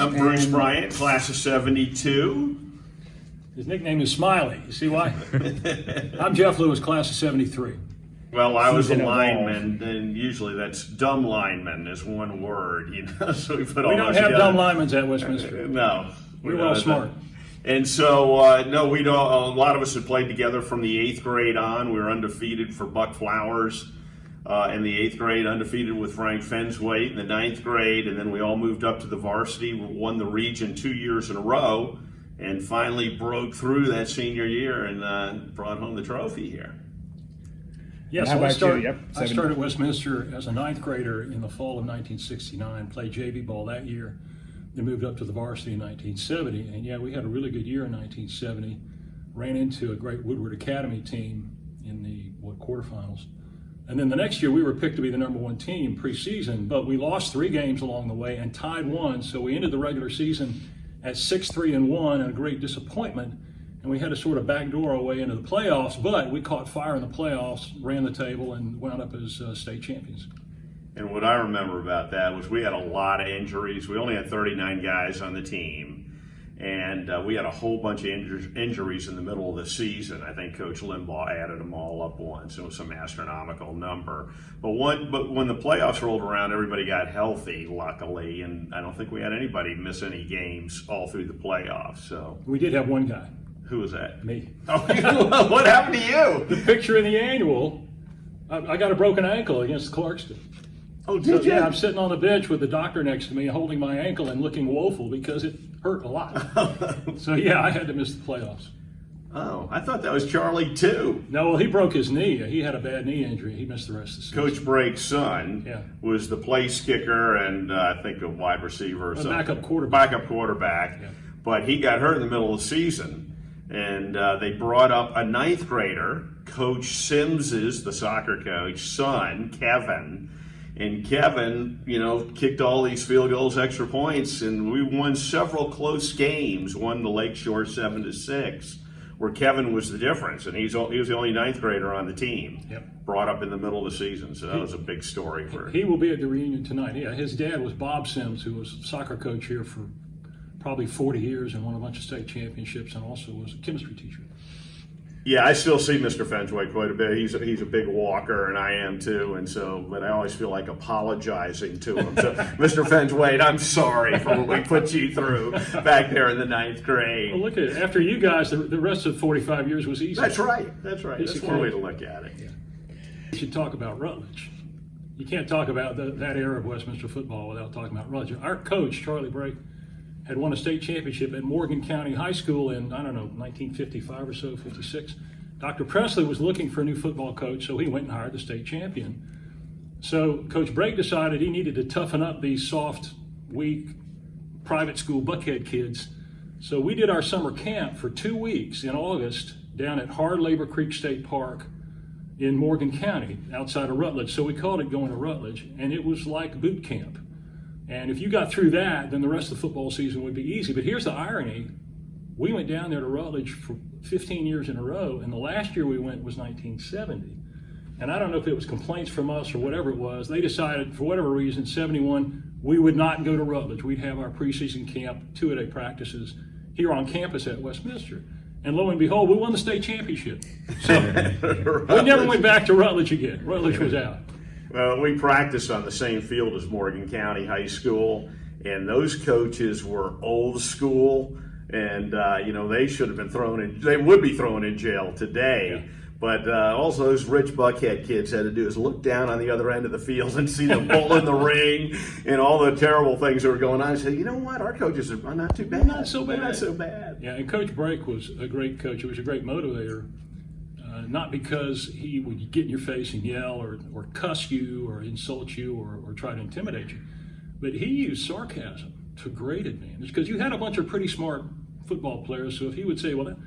I'm Bruce Bryant, class of 72. His nickname is Smiley. You see why? I'm Jeff Lewis, class of 73. Well, I was a lineman, and usually that's dumb lineman is one word, So we put all We don't those have together. dumb linemen at Westminster. No. We're all smart. And so, no, we don't. A lot of us had played together from the 8th grade on. We were undefeated for Buck Flowers in the 8th grade, undefeated with Frank Fenswaite in the 9th grade, and then we all moved up to the varsity, won the region 2 years in a row, and finally broke through that senior year and brought home the trophy here. Yes, How so about you? Yep, I started at Westminster as a 9th grader in the fall of 1969, played JV ball that year, then moved up to the varsity in 1970. And yeah, we had a really good year in 1970. Ran into a great Woodward Academy team in the quarterfinals. And then the next year we were picked to be the #1 team preseason, but we lost 3 games along the way and tied 1. So we ended the regular season at 6-3-1, and a great disappointment. And we had to sort of backdoor our way into the playoffs, but we caught fire in the playoffs, ran the table, and wound up as state champions. And what I remember about that was we had a lot of injuries. We only had 39 guys on the team, and we had a whole bunch of injuries in the middle of the season. I think Coach Limbaugh added them all up once. It was some astronomical number. But when the playoffs rolled around, everybody got healthy, luckily, and I don't think we had anybody miss any games all through the playoffs. So We did have one guy. who was that? Me. Oh, what happened to you? The picture in the annual, I got a broken ankle against Clarkston. Oh, did you? Yeah, I'm sitting on the bench with the doctor next to me holding my ankle and looking woeful because it hurt a lot. So yeah, I had to miss the playoffs. Oh, I thought that was Charlie too. No, well, he broke his knee. He had a bad knee injury. He missed the rest of the season. Coach Brake's son Yeah. was the place kicker and I think a wide receiver or something. Backup quarterback. Backup quarterback. Yeah. But he got hurt in the middle of the season. And they brought up a 9th grader, Coach Sims's, the soccer coach, son, Kevin. And Kevin, kicked all these field goals, extra points, and we won several close games, won the Lakeshore 7-6, where Kevin was the difference. And he was the only 9th grader on the team, Yep. brought up in the middle of the season. So that was a big story for He will be at the reunion tonight. Yeah, his dad was Bob Sims, who was soccer coach here for probably 40 years and won a bunch of state championships, and also was a chemistry teacher. Yeah, I still see Mr. Fenswaite quite a bit. He's a big walker, and I am too. And so, but I always feel like apologizing to him. So, Mr. Fenswaite, I'm sorry for what we put you through back there in the 9th grade. Well, look at it. After you guys, the rest of 45 years was easy. That's right. That's right. Yes, That's you one can. way to look at it. You should talk about Rutledge. You can't talk about that era of Westminster football without talking about Rutledge. Our coach, Charlie Brake, had won a state championship at Morgan County High School in, 1955 or so, 56. Dr. Presley was looking for a new football coach, so he went and hired the state champion. So Coach Brake decided he needed to toughen up these soft, weak, private school Buckhead kids. So we did our summer camp for 2 weeks in August down at Hard Labor Creek State Park in Morgan County, outside of Rutledge. So we called it Going to Rutledge, and it was like boot camp. And if you got through that, then the rest of the football season would be easy. But here's the irony. We went down there to Rutledge for 15 years in a row, and the last year we went was 1970. And I don't know if it was complaints from us or whatever it was. They decided, for whatever reason, 71, we would not go to Rutledge. We'd have our preseason camp, 2-a-day practices here on campus at Westminster. And lo and behold, we won the state championship. So we never went back to Rutledge again. Rutledge was out. Well, we practiced on the same field as Morgan County High School, and those coaches were old school, and they should have been they would be thrown in jail today. Yeah. But also those rich Buckhead kids had to do is look down on the other end of the field and see the bull in the ring and all the terrible things that were going on. I said, you know what, our coaches are not too bad. Not so bad. Not so bad. Yeah, and Coach Brake was a great coach. He was a great motivator. Not because he would get in your face and yell or cuss you or insult you or try to intimidate you, but he used sarcasm to great advantage because you had a bunch of pretty smart football players. So if he would say, well,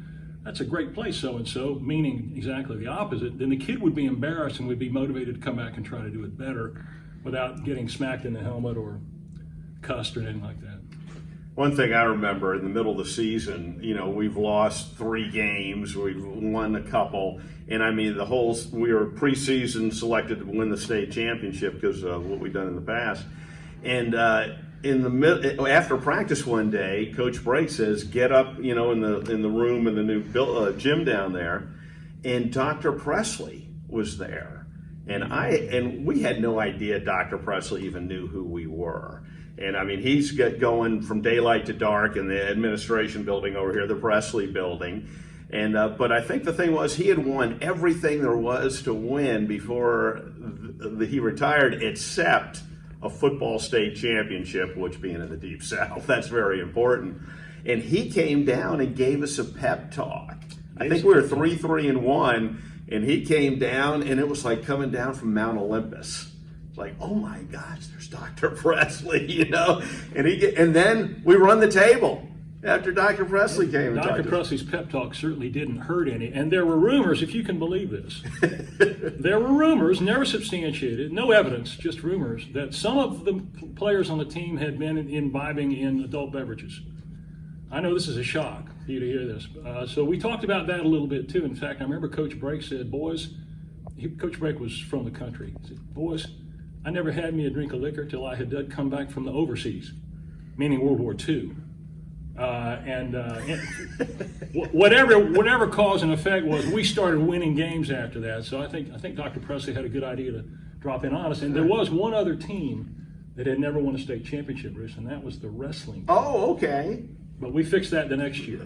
that's a great play, so-and-so, meaning exactly the opposite, then the kid would be embarrassed and would be motivated to come back and try to do it better without getting smacked in the helmet or cussed or anything like that. One thing I remember in the middle of the season, we've lost 3 games, we've won a couple, and we were preseason selected to win the state championship because of what we've done in the past. And in the after practice one day, Coach Brake says, "Get up, in the room in the new gym down there," and Dr. Presley was there, and we had no idea Dr. Presley even knew who we were. And I mean, he's going from daylight to dark in the administration building over here, the Presley building. And but I think the thing was, he had won everything there was to win before he retired, except a football state championship, which being in the Deep South, that's very important. And he came down and gave us a pep talk. I think we were 3-3-1, and he came down, and it was like coming down from Mount Olympus. It's like, oh my gosh, there's Dr. Presley, and then we run the table after Dr. Presley came. Dr. Presley's pep talk certainly didn't hurt any, and there were rumors, if you can believe this, there were rumors, never substantiated, no evidence, just rumors, that some of the players on the team had been imbibing in adult beverages. I know this is a shock for you to hear this. So we talked about that a little bit too. In fact, I remember Coach Brake said, Coach Brake was from the country. He said, "Boys, I never had me a drink of liquor till I had come back from the overseas," meaning World War II. Whatever cause and effect was, we started winning games after that. So I think Dr. Presley had a good idea to drop in on us. And there was one other team that had never won a state championship, Bruce, and that was the wrestling team. Oh, okay. But we fixed that the next year.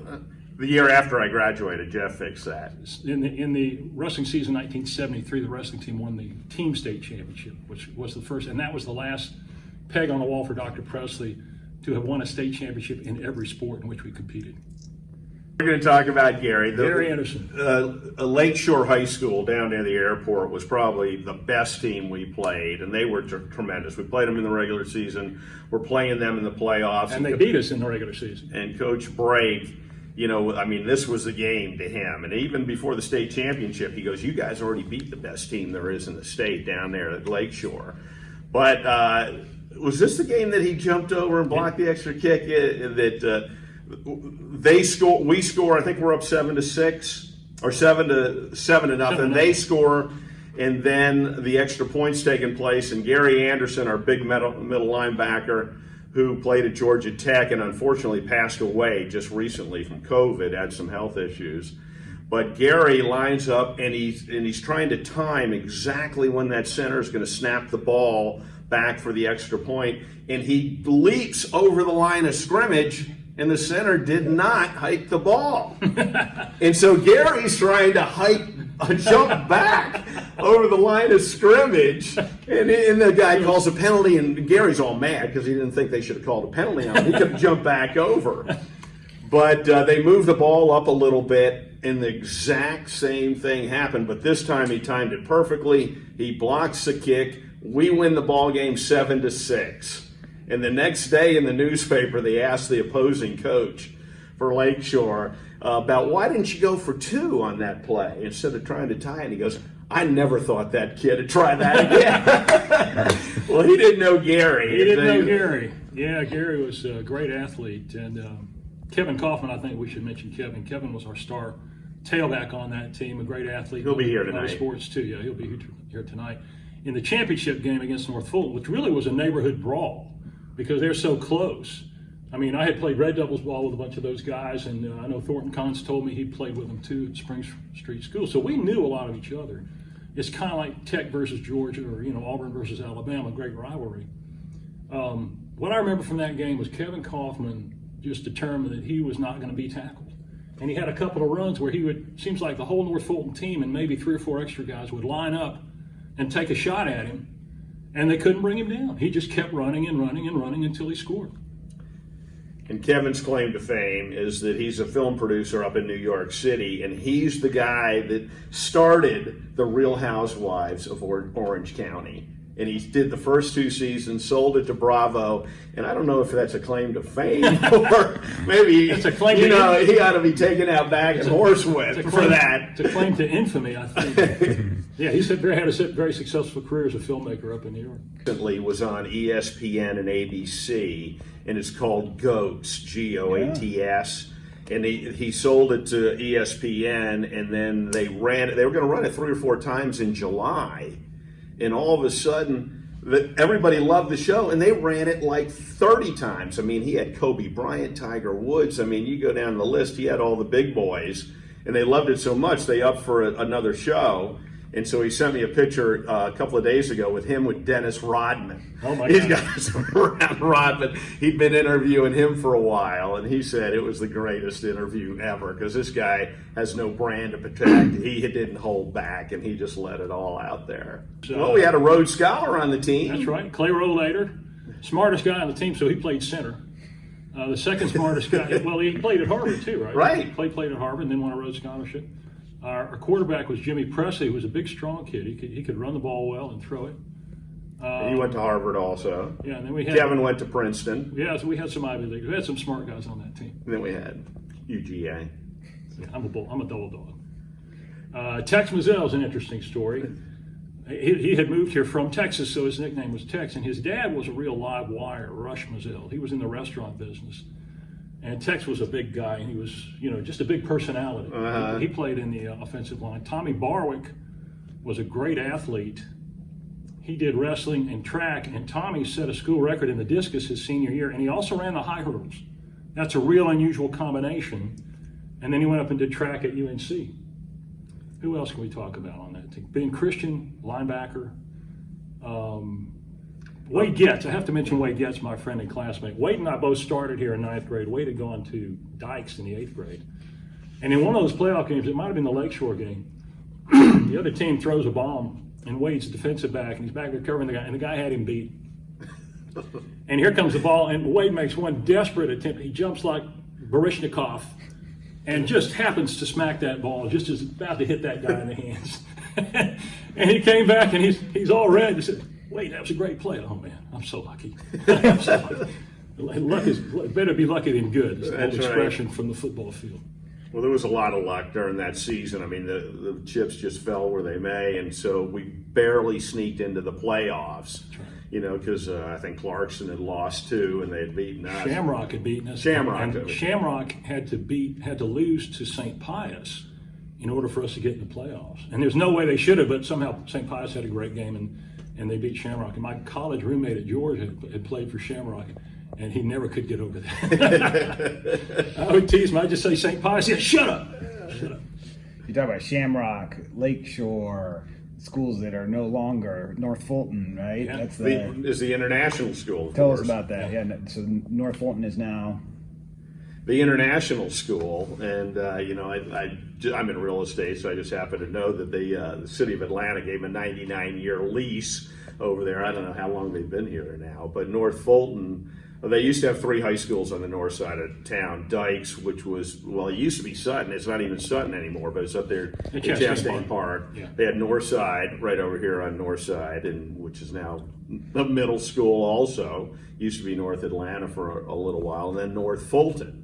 The year after I graduated, Jeff fixed that. In the wrestling season 1973, the wrestling team won the team state championship, which was the first, and that was the last peg on the wall for Dr. Presley to have won a state championship in every sport in which we competed. We're going to talk about Gary. Gary Anderson. Lakeshore High School down near the airport was probably the best team we played, and they were tremendous. We played them in the regular season. We're playing them in the playoffs. And they beat us in the regular season. And Coach Brake, this was the game to him. And even before the state championship, he goes, "You guys already beat the best team there is in the state down there at Lakeshore." But was this the game that he jumped over and blocked the extra kick? We score. I think we're up 7-6 or 7-0. They score, and then the extra points taking place. And Gary Anderson, our big middle linebacker, who played at Georgia Tech and unfortunately passed away just recently from COVID, had some health issues. But Gary lines up, and he's trying to time exactly when that center is going to snap the ball back for the extra point, and he leaps over the line of scrimmage, and the center did not hike the ball. And so Gary's trying to jump back over the line of scrimmage, and the guy calls a penalty, and Gary's all mad because he didn't think they should have called a penalty on him. He could have jumped back over. But they moved the ball up a little bit, and the exact same thing happened, but this time he timed it perfectly. He blocks the kick. We win the ball game 7-6. And the next day in the newspaper, they asked the opposing coach for Lakeshore about why didn't you go for 2 on that play instead of trying to tie it. And he goes, "I never thought that kid would try that again." Well, he didn't know Gary. He didn't know Gary. Yeah, Gary was a great athlete. And Kevin Kaufman, I think we should mention Kevin. Kevin was our star tailback on that team, a great athlete. He'll be here tonight. Sports too, yeah, he'll be here tonight. In the championship game against North Fulton, which really was a neighborhood brawl because they're so close. I mean, I had played red doubles ball with a bunch of those guys, and I know Thornton Cons told me he played with them too at Spring Street School. So we knew a lot of each other. It's kind of like Tech versus Georgia, or Auburn versus Alabama, great rivalry. What I remember from that game was Kevin Kaufman just determined that he was not going to be tackled. And he had a couple of runs where seems like the whole North Fulton team and maybe 3 or 4 extra guys would line up and take a shot at him, and they couldn't bring him down. He just kept running and running and running until he scored. And Kevin's claim to fame is that he's a film producer up in New York City, and he's the guy that started the Real Housewives of Orange County. And he did the first 2 seasons, sold it to Bravo, and I don't know if that's a claim to fame or maybe it's a claim he ought to be taken out back and horsewhipped for that. It's a claim to infamy, I think. Yeah, he had a very successful career as a filmmaker up in New York. Recently was on ESPN and ABC, and it's called GOATS, GOATS. And he sold it to ESPN, and then they were going to run it 3 or 4 times in July. And all of a sudden, everybody loved the show, and they ran it like 30 times. I mean, he had Kobe Bryant, Tiger Woods. I mean, you go down the list, he had all the big boys, and they loved it so much they upped for another show. And so he sent me a picture a couple of days ago with Dennis Rodman. Oh my These God. guys around Rodman. He'd been interviewing him for a while, and he said it was the greatest interview ever because this guy has no brand to protect. He didn't hold back, and he just let it all out there. Well, we had a Rhodes Scholar on the team. That's right. Clay Rollator, smartest guy on the team, so he played center. The second smartest guy, well, he played at Harvard too, right? Right. Clay played at Harvard and then won a Rhodes Scholarship. Our quarterback was Jimmy Presley, who was a big, strong kid. He could run the ball well and throw it. He went to Harvard also. Yeah, and then we had Kevin went to Princeton. Yeah, so we had some Ivy Leaguers. We had some smart guys on that team. And then we had UGA. Yeah, I'm a double dog. Tex Mazzell is an interesting story. He had moved here from Texas, so his nickname was Tex. And his dad was a real live wire, Rush Mazzell. He was in the restaurant business. And Tex was a big guy, and he was, just a big personality. He played in the offensive line. Tommy Barwick was a great athlete. He did wrestling and track, and Tommy set a school record in the discus his senior year, and he also ran the high hurdles. That's a real unusual combination. And then he went up and did track at UNC. Who else can we talk about on that team? Ben Christian, linebacker. Wade Getz. I have to mention Wade Getz, my friend and classmate. Wade and I both started here in 9th grade. Wade had gone to Dykes in the 8th grade. And in one of those playoff games, it might have been the Lakeshore game, the other team throws a bomb, and Wade's defensive back, and he's back there covering the guy, and the guy had him beat. And here comes the ball, and Wade makes one desperate attempt. He jumps like Baryshnikov and just happens to smack that ball just as it's about to hit that guy in the hands. And he came back, and he's all red. He said, "Wait, that was a great play." Oh, man, I'm so lucky. I'm so lucky. Luck is better be lucky than good. It's an old expression from the football field. Well, there was a lot of luck during that season. I mean, the chips just fell where they may, and so we barely sneaked into the playoffs. Because I think Clarkson had lost 2, and they had beaten us. Shamrock had beaten us. Shamrock had to lose to St. Pius in order for us to get in the playoffs. And there's no way they should have, but somehow St. Pius had a great game, and they beat Shamrock. And my college roommate at Georgia had played for Shamrock, and he never could get over that. I would tease him. I'd just say St. Pius. Yeah, shut up. Shut up. You talk about Shamrock, Lakeshore, schools that are no longer North Fulton, right? Yeah. That's is the international school. Tell us about that. Yeah. So North Fulton is now the international school, and I'm in real estate, so I just happen to know that the city of Atlanta gave a 99-year lease over there. I don't know how long they've been here now, but North Fulton. They used to have 3 high schools on the north side of town. Dykes, which was, it used to be Sutton. It's not even Sutton anymore, but it's up there in Chastain Park. Yeah. They had North Side right over here on North Side, which is now a middle school also. Used to be North Atlanta for a little while, and then North Fulton.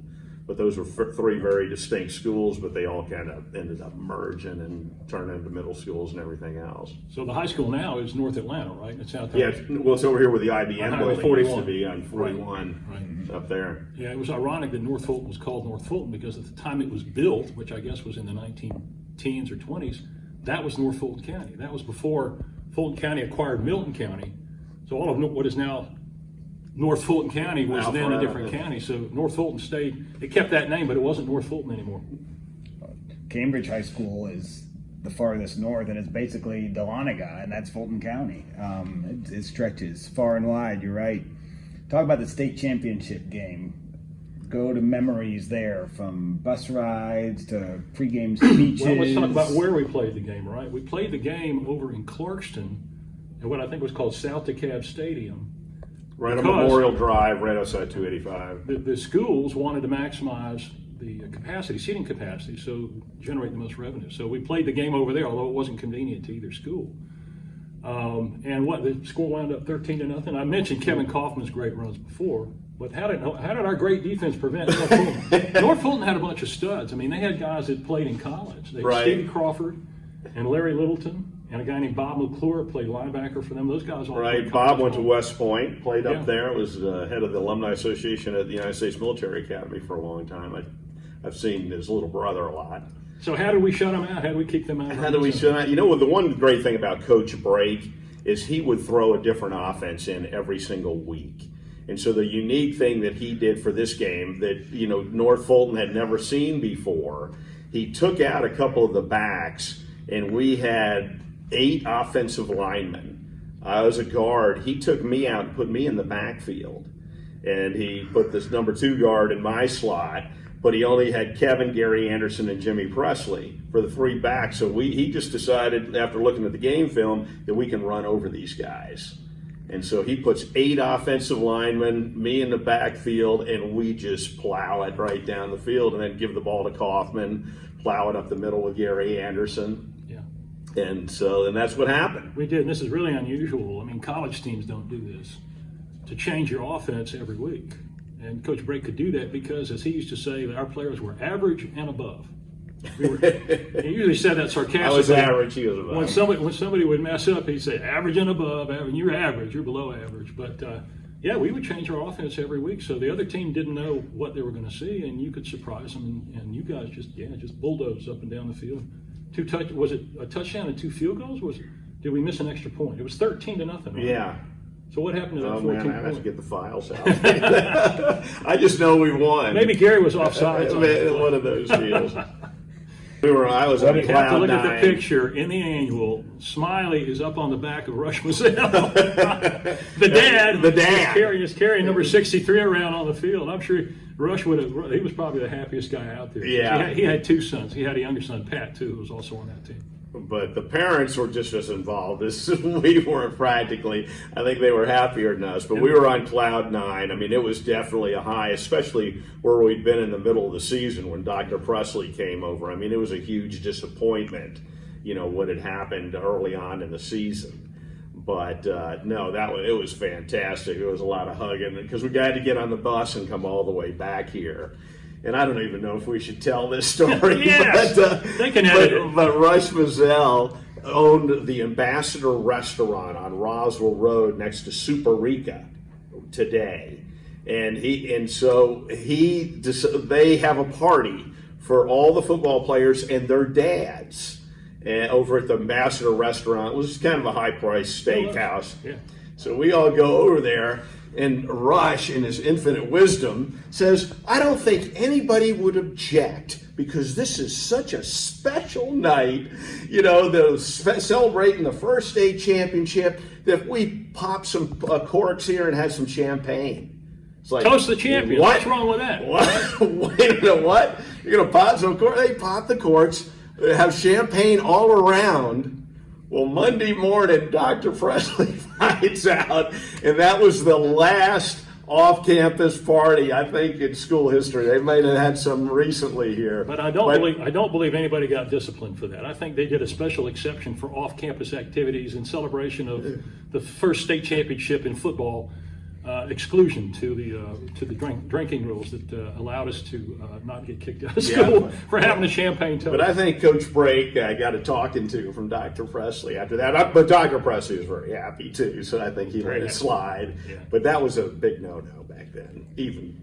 But those were 3 very distinct schools, but they all kind of ended up merging and turning into middle schools and everything else. So the high school now is North Atlanta, right? It's out there. Yeah, well, it's over here where the IBM building 41. used to be on 41 up there. Yeah, it was ironic that North Fulton was called North Fulton because at the time it was built, which I guess was in the 1910s or 20s, that was North Fulton County. That was before Fulton County acquired Milton County. So all of what is now North Fulton County was then a different county. So North Fulton stayed, it kept that name, but it wasn't North Fulton anymore. Cambridge High School is the farthest north, and it's basically Dahlonega, and that's Fulton County. It stretches far and wide, you're right. Talk about the state championship game. Go to memories there, from bus rides to pregame speeches. Well, let's talk about where we played the game, right? We played the game over in Clarkston at what I think was called South DeKalb Stadium. Right on Memorial Drive, right outside 285. The schools wanted to maximize the seating capacity, so generate the most revenue. So we played the game over there, although it wasn't convenient to either school. And the score wound up 13-0. I mentioned Kevin Kaufman's great runs before, but how did our great defense prevent North Fulton? North Fulton had a bunch of studs. I mean, they had guys that played in college. They had Stevie Crawford and Larry Littleton. And a guy named Bob McClure played linebacker for them. Those guys all played Bob went to West Point, played up there, was head of the Alumni Association at the United States Military Academy for a long time. I've seen his little brother a lot. So how did we shut them out? How did we kick them out? How did we shut out? The one great thing about Coach Brake is he would throw a different offense in every single week. And so the unique thing that he did for this game that, North Fulton had never seen before, he took out a couple of the backs, and we had 8 offensive linemen. I was a guard. He took me out and put me in the backfield. And he put this number 2 guard in my slot, but he only had Kevin, Gary Anderson, and Jimmy Presley for the 3 backs. So he just decided, after looking at the game film, that we can run over these guys. And so he puts 8 offensive linemen, me in the backfield, and we just plow it right down the field and then give the ball to Kaufman, plow it up the middle with Gary Anderson. Yeah. And that's what happened. We did, and this is really unusual. I mean, college teams don't do this, to change your offense every week. And Coach Brake could do that because, as he used to say, that our players were average and above. He usually said that sarcastically. I was average, he was above. When somebody would mess up, he'd say average and above. You're average, you're below average. But we would change our offense every week, so the other team didn't know what they were going to see, and you could surprise them. And you guys just bulldozed up and down the field. Was it a touchdown and 2 field goals? Did we miss an extra point? It was 13-0. Right? Yeah. So what happened to that 14 man, I have points? to get the files out. I just know we won. Maybe Gary was offside. One of those deals. I was on You have to cloud look 9. at the picture in the annual. Smiley is up on the back of Rush Mazzell. the dad. Is carrying number 63 around on the field. I'm sure Rush would have. He was probably the happiest guy out there. Yeah. He had 2 sons. He had a younger son, Pat, too, who was also on that team. But the parents were just as involved as we weren't practically. I think they were happier than us. But we were on cloud 9. I mean, it was definitely a high, especially where we'd been in the middle of the season when Dr. Presley came over. I mean, it was a huge disappointment, what had happened early on in the season. But it was fantastic. It was a lot of hugging because we got to get on the bus and come all the way back here. And I don't even know if we should tell this story. Yes, they can edit it. But Rush Mazzell owned the Ambassador Restaurant on Roswell Road next to Superica today. And they have a party for all the football players and their dads over at the Ambassador Restaurant. It was kind of a high-priced steakhouse. Yeah. So we all go over there. And Rush, in his infinite wisdom, says, I don't think anybody would object because this is such a special night, they're celebrating the first state championship, that we pop some corks here and have some champagne. It's like, toast the champion. What's wrong with that? What? Wait a minute, what? You're going to pop some corks? They pop the corks, have champagne all around. Well, Monday morning, Dr. Presley finds out, and that was the last off-campus party, I think, in school history. They might have had some recently here. But I don't believe anybody got disciplined for that. I think they did a special exception for off-campus activities in celebration of the first state championship in football. Exclusion to the drinking rules that allowed us to not get kicked out of school for having a champagne toast. But I think Coach Brake got a talking to from Dr. Presley after that. But Dr. Presley was very happy too, so I think he let it slide. Yeah. But that was a big no-no back then, even.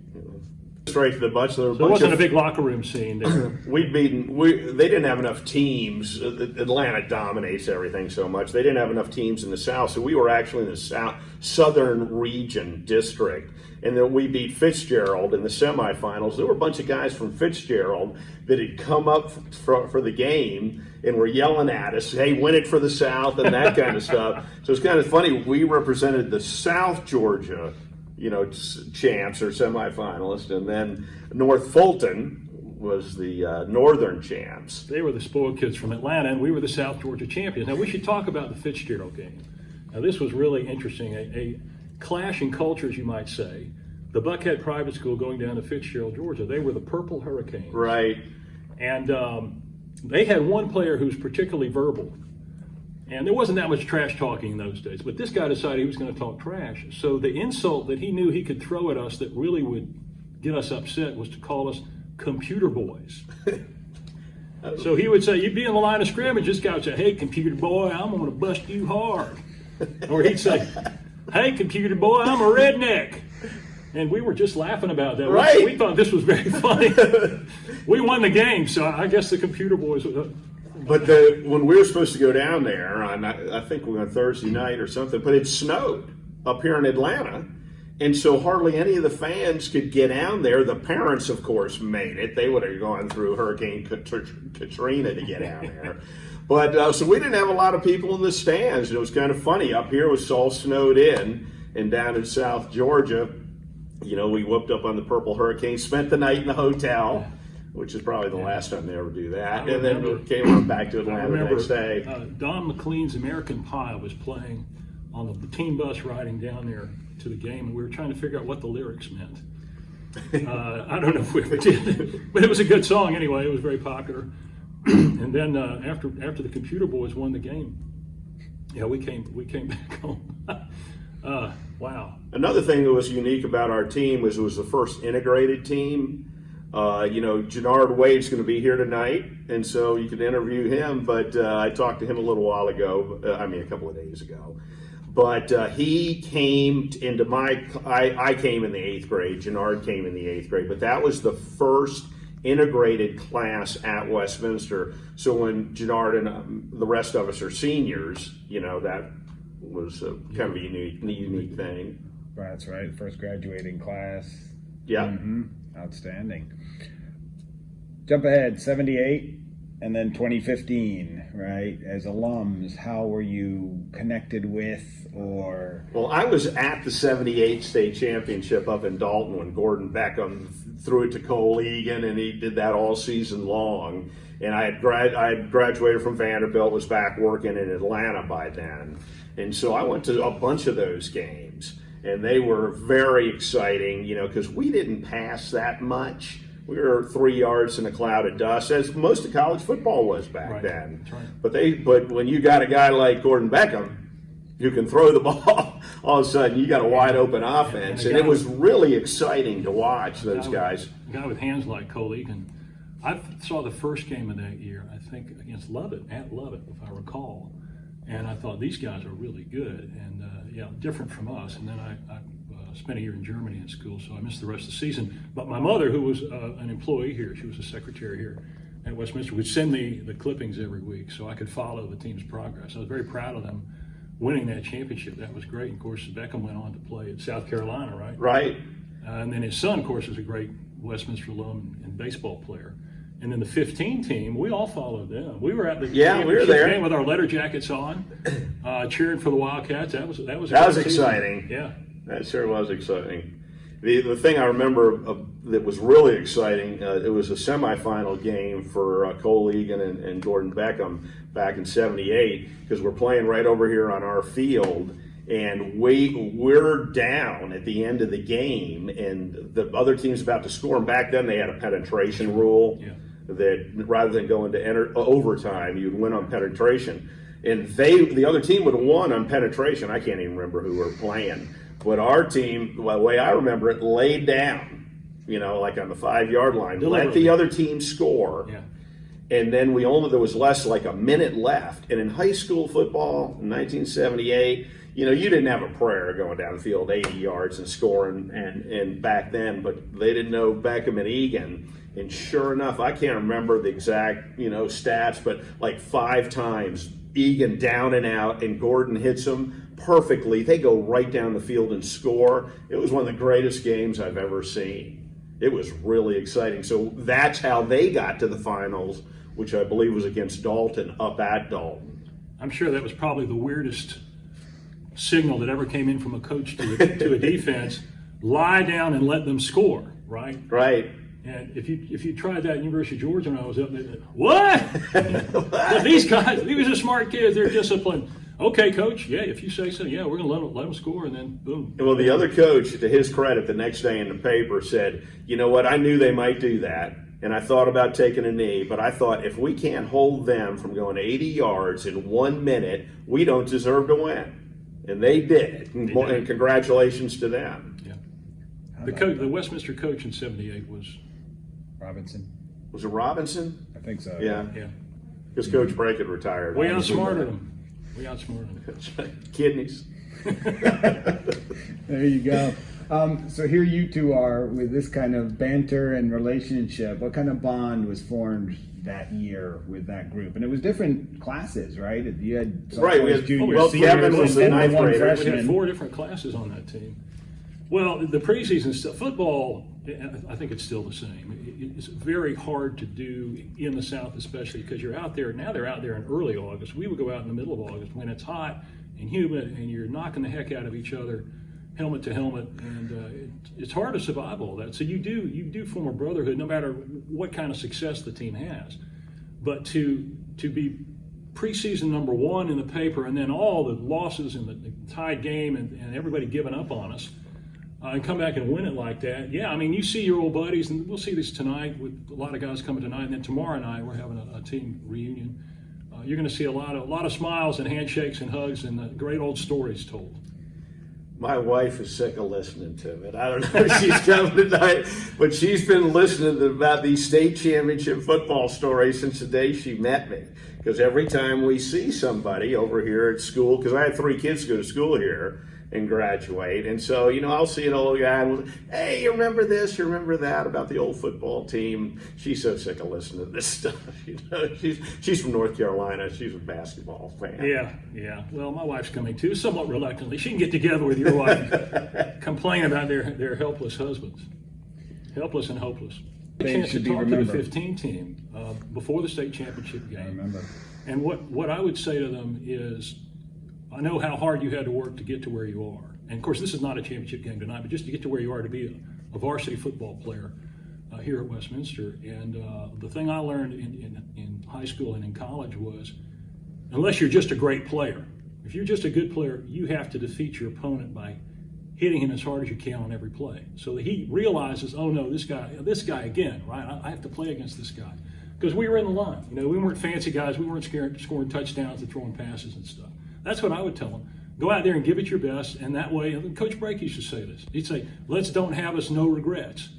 Straight to the bunch. There wasn't a big locker room scene there. They didn't have enough teams. Atlanta dominates everything so much. They didn't have enough teams in the South, so we were actually in the Southern Region District. And then we beat Fitzgerald in the semifinals. There were a bunch of guys from Fitzgerald that had come up for the game and were yelling at us, hey, win it for the South and that kind of stuff. So it's kind of funny. We represented the South Georgia champs or semifinalists, and then North Fulton was the northern champs. They were the spoiled kids from Atlanta, and we were the South Georgia champions. Now, we should talk about the Fitzgerald game. Now, this was really interesting, a clash in cultures, you might say. The Buckhead Private School going down to Fitzgerald, Georgia, they were the Purple Hurricanes. Right. And they had one player who was particularly verbal. And there wasn't that much trash talking in those days, but this guy decided he was going to talk trash. So the insult that he knew he could throw at us that really would get us upset was to call us computer boys. So he would say, you'd be in the line of scrimmage, this guy would say, hey, computer boy, I'm going to bust you hard. Or he'd say, hey, computer boy, I'm a redneck. And we were just laughing about that. Right. We thought this was very funny. We won the game, so I guess the computer boys But when we were supposed to go down there, on, I think we were on Thursday night or something, but it snowed up here in Atlanta. And so hardly any of the fans could get down there. The parents, of course, made it. They would have gone through Hurricane Katrina to get down there. But so we didn't have a lot of people in the stands. It was kind of funny. Up here it was all snowed in, and down in South Georgia, you know, we whooped up on the Purple Hurricane, spent the night in the hotel, which is probably the last time they ever do that. And then we came on back to Atlanta the next day. Don McLean's American Pie was playing on the team bus riding down there to the game, and we were trying to figure out what the lyrics meant. I don't know if we ever did, but it was a good song anyway. It was very popular. And then after the Computer Boys won the game, yeah, we came back home. Wow. Another thing that was unique about our team was it was the first integrated team. You know, Jannard Wade's going to be here tonight, and so you can interview him. But I talked to him a little while ago. A couple of days ago. But he came into I came in the 8th grade. Jannard came in the 8th grade. But that was the first integrated class at Westminster. So when Jannard and the rest of us are seniors, you know, that was kind of a unique thing. That's right. First graduating class. Yeah. Mm-hmm. Outstanding. Jump ahead, 78 and then 2015, right? As alums, how were you connected with or? Well, I was at the 78 state championship up in Dalton when Gordon Beckham threw it to Cole Egan, and he did that all season long. And I had graduated from Vanderbilt, was back working in Atlanta by then. And so I went to a bunch of those games. And they were very exciting, you know, because we didn't pass that much. We were 3 yards in a cloud of dust, as most of college football was back then. That's right. But when you got a guy like Gordon Beckham who can throw the ball, all of a sudden you got a wide open offense, and it was really exciting to watch those guys. A guy with hands like Cole Egan. I saw the first game of that year, I think, against Lubbock, at Lubbock, if I recall. And I thought, these guys are really good and, different from us. And then I spent a year in Germany in school, so I missed the rest of the season. But my mother, who was an employee here, she was a secretary here at Westminster, would send me the clippings every week so I could follow the team's progress. I was very proud of them winning that championship. That was great. And of course, Beckham went on to play at South Carolina, right? Right. And then his son, of course, is a great Westminster alum and baseball player. And then the 15 team, we all followed them. We were at the game with our letter jackets on, cheering for the Wildcats. That was exciting. Yeah, that sure was exciting. The thing I remember that was really exciting, it was a semifinal game for Cole Egan and Gordon Beckham back in '78, because we're playing right over here on our field. And we're down at the end of the game, and the other team's about to score. And back then they had a penetration rule that rather than go into overtime, you'd win on penetration. And the other team would have won on penetration. I can't even remember who we were playing. But our team, the way I remember it, laid down, you know, like on the 5-yard line, let the other team score. Yeah. And then there was less like a minute left. And in high school football in 1978, you know, you didn't have a prayer going down the field 80 yards and scoring and back then, but they didn't know Beckham and Egan. And sure enough, I can't remember the exact, you know, stats, but like 5 times Egan down and out, and Gordon hits them perfectly. They go right down the field and score. It was one of the greatest games I've ever seen. It was really exciting. So that's how they got to the finals, which I believe was against Dalton, up at Dalton. I'm sure that was probably the weirdest signal that ever came in from a coach to a defense. Lie down and let them score, right? Right. And if you tried that at University of Georgia when I was up there, what? But these guys, these are smart kids. They're disciplined. Okay, coach. Yeah, if you say so. Yeah, we're gonna let them score, and then boom. Well, the other coach, to his credit, the next day in the paper said, "You know what? I knew they might do that, and I thought about taking a knee, but I thought if we can't hold them from going 80 yards in 1 minute, we don't deserve to win." And they did. And congratulations to them. Yeah. The Westminster coach in '78 was Robinson. Was it Robinson? I think so. Yeah. Yeah. Because Coach Brake had retired. We outsmarted him. We outsmarted him. Kidneys. There you go. So here you two are with this kind of banter and relationship. What kind of bond was formed that year with that group? And it was different classes, right? You had Right, we had- juniors, well, seniors, Kevin was the and ninth one grader. We had We had freshman. 4 different classes on that team. Well, the preseason stuff, football, I think it's still the same. It's very hard to do in the South, especially because you're out there. Now they're out there in early August. We would go out in the middle of August when it's hot and humid, and you're knocking the heck out of each other, helmet to helmet, and it's hard to survive all that. So you do form a brotherhood, no matter what kind of success the team has. But to be preseason number 1 in the paper, and then all the losses in the tied game, and everybody giving up on us, and come back and win it like that. Yeah, I mean, you see your old buddies, and we'll see this tonight with a lot of guys coming tonight, and then tomorrow night we're having a team reunion. You're going to see a lot of smiles and handshakes and hugs and great old stories told. My wife is sick of listening to it. I don't know if she's coming tonight, but she's been listening about these state championship football stories since the day she met me. Because every time we see somebody over here at school, because I have 3 kids go to school here and graduate, and so, I'll see an old guy and, hey, you remember this, you remember that about the old football team. She's so sick of listening to this stuff. She's from North Carolina. She's a basketball fan. Yeah. Well, my wife's coming too, somewhat reluctantly. She can get together with your wife and complain about their helpless husbands. Helpless and hopeless. They Chance should to be talk to the remembered. 15 team before the state championship game. I remember. And what I would say to them is, I know how hard you had to work to get to where you are. And of course, this is not a championship game tonight, but just to get to where you are to be a varsity football player here at Westminster. And the thing I learned in high school and in college was, unless you're just a great player, if you're just a good player, you have to defeat your opponent by hitting him as hard as you can on every play. So that he realizes, oh no, this guy again, right? I have to play against this guy. Because we were in the line. We weren't fancy guys. We weren't scoring touchdowns and throwing passes and stuff. That's what I would tell them. Go out there and give it your best, and that way, Coach Brake used to say this. He'd say, let's don't have us no regrets.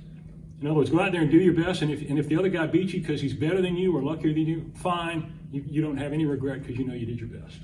In other words, go out there and do your best, and if the other guy beats you because he's better than you or luckier than you, fine. You don't have any regret because you know you did your best.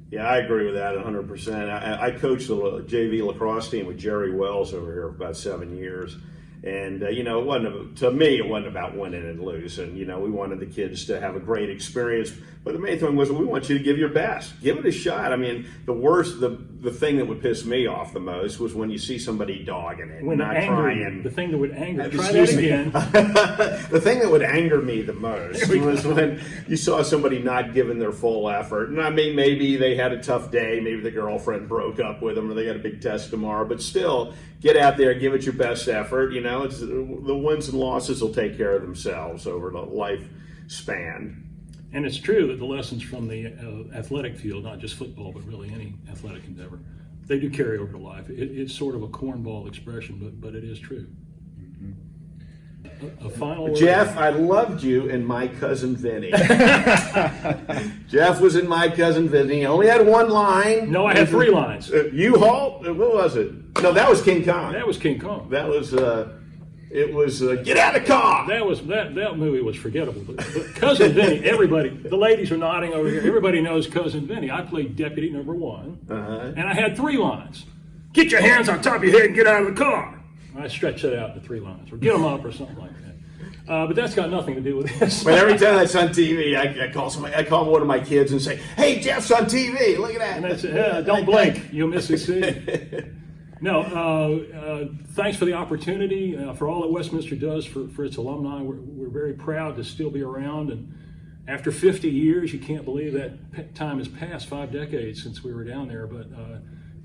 Yeah, I agree with that 100%. I coached the JV lacrosse team with Jerry Wells over here for about 7 years. And, it wasn't, to me, it wasn't about winning and losing. We wanted the kids to have a great experience. But the main thing was we want you to give your best. Give it a shot. I mean, the thing that would piss me off the most was when you see somebody dogging it, When not trying. The thing that would anger, try Excuse that me. again. The thing that would anger me the most was when you saw somebody not giving their full effort. And I mean, maybe they had a tough day, maybe the girlfriend broke up with them, or they got a big test tomorrow. But still, get out there, give it your best effort. It's, the wins and losses will take care of themselves over the lifespan. And it's true that the lessons from the athletic field, not just football, but really any athletic endeavor, they do carry over to life. It's sort of a cornball expression, but it is true. A final word. Jeff, I loved you in My Cousin Vinny. Jeff was in My Cousin Vinny. He only had 1 line. No, I had 3 lines. U-Haul? What was it? No, that was King Kong. That was King Kong. That was, it was, get out of the car! That movie was forgettable. But Cousin Vinny, the ladies are nodding over here. Everybody knows Cousin Vinny. I played deputy number 1, and I had 3 lines. Get your hands on top of your head and get out of the car. I stretched that out to 3 lines, or get them up, or something like that. But that's got nothing to do with this. But every time that's on TV, I call one of my kids and say, "Hey, Jeff's on TV. Look at that." And that's it. Don't blink, you'll miss his scene. No, thanks for the opportunity, for all that Westminster does for its alumni. We're very proud to still be around, and after 50 years, you can't believe that time has passed, 5 decades since we were down there, but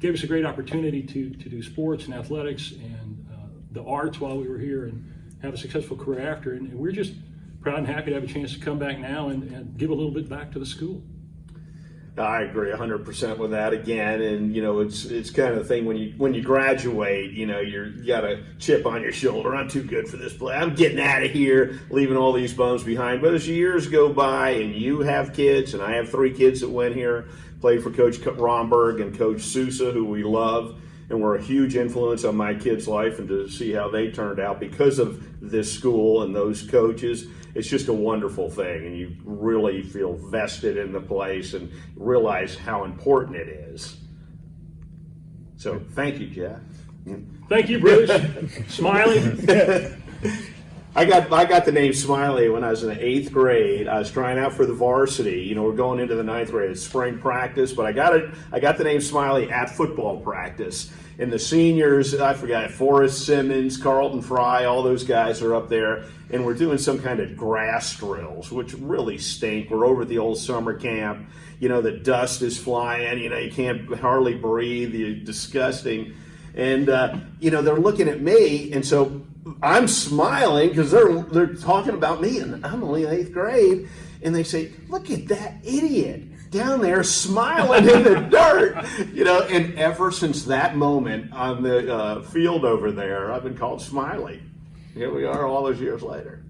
gave us a great opportunity to do sports and athletics and the arts while we were here and have a successful career after, and we're just proud and happy to have a chance to come back now and give a little bit back to the school. I agree 100% with that again, and it's kind of the thing when you graduate, you got a chip on your shoulder. I'm too good for this play. I'm getting out of here, leaving all these bums behind. But as years go by, and you have kids, and I have 3 kids that went here, played for Coach Romberg and Coach Sousa, who we love, and were a huge influence on my kids' life, and to see how they turned out because of this school and those coaches. It's just a wonderful thing, and you really feel vested in the place and realize how important it is. So thank you, Jeff. Thank you, Bruce. Smiley. I got the name Smiley when I was in the 8th grade. I was trying out for the varsity. You know, we're going into the 9th grade. It's spring practice, but I got the name Smiley at football practice. And the seniors, I forgot, Forrest Simmons, Carlton Fry, all those guys are up there, and we're doing some kind of grass drills, which really stink. We're over at the old summer camp. You know, the dust is flying. You know, you can't hardly breathe. You're disgusting. And, you know, they're looking at me, and so I'm smiling because they're talking about me, and I'm only in 8th grade, and they say, "Look at that idiot down there smiling in the dirt," you know. And ever since that moment on the field over there, I've been called Smiley. Here we are, all those years later.